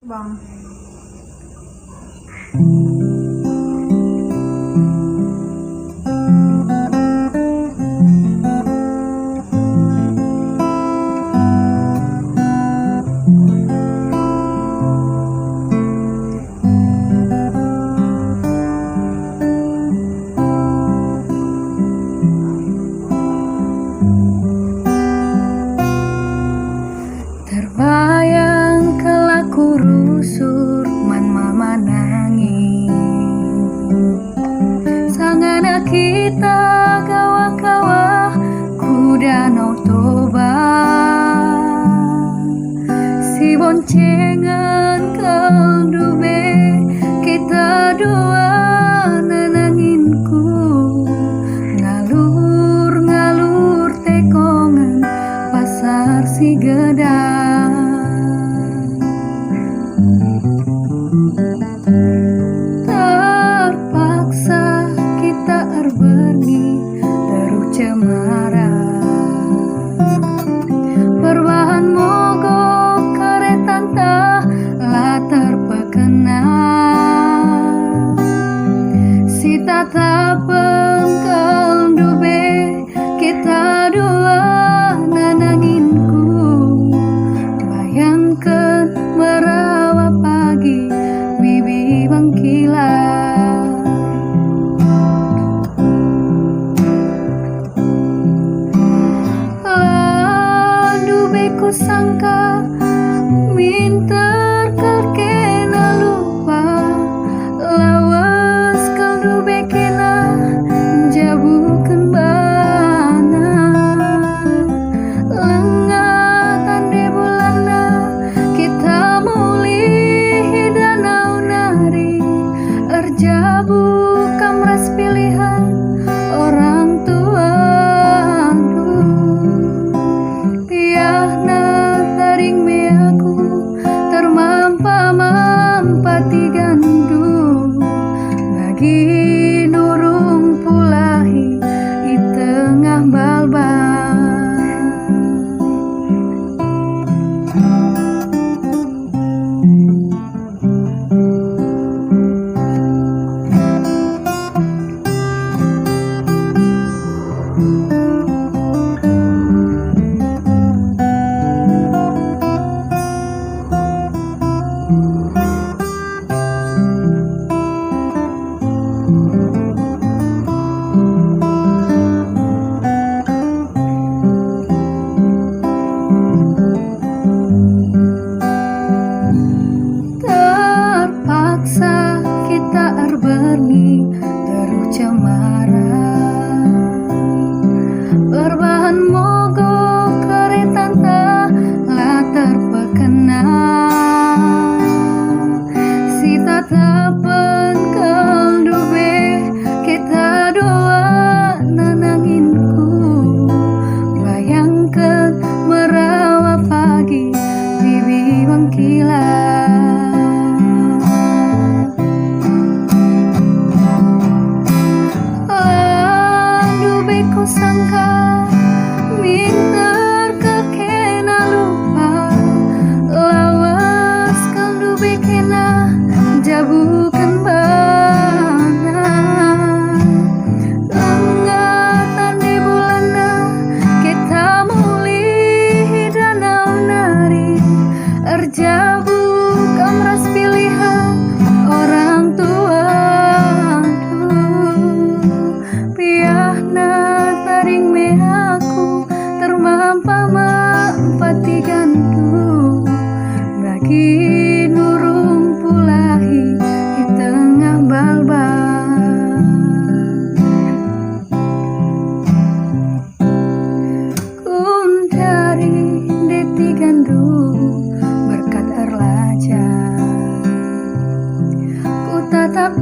Bang. Terbayang kelaku rusur man mama nangis, sangana kita kawa-kawa ku danau Toba, si boncengan kaldube kita dua nananginku, ngalur-ngalur tekongan pasar si gedang. Terpaksa kita arbengi daru cemara, berbahan mogok karetan tah lah terpekena, si tatapeng kaldube kita dua nananginku, bayangkan merawa pagi bibi bangkilan. Lalu beku sangka minter kena lupa, lawas kaldu bekena jabukan bana, lengatan di bulana kita mulih danau nari, erjabu kamras pilihan orang tua. Piahna taring meaku termampa gandu, bagi nurung pulahi di tengah balbal. Terpaksa kita arbengi daru cemara, berbahan mogok karetan tah lah terpekena, si tatapan kaldube kita doa nananginku, bayangkan merawa pagi bibi bangkilan. Ku sangka minter kena lupa, lawas kaldu bekena jabukan bana, lengatan di bulana kita mulih danau nari, erjabu kamras pilihan orang tua. Piahna taring meaku termampa gandu, bagi nurung pulahi di tengah balbal. Kuntari deti gandu berkat erlaja, ku tatap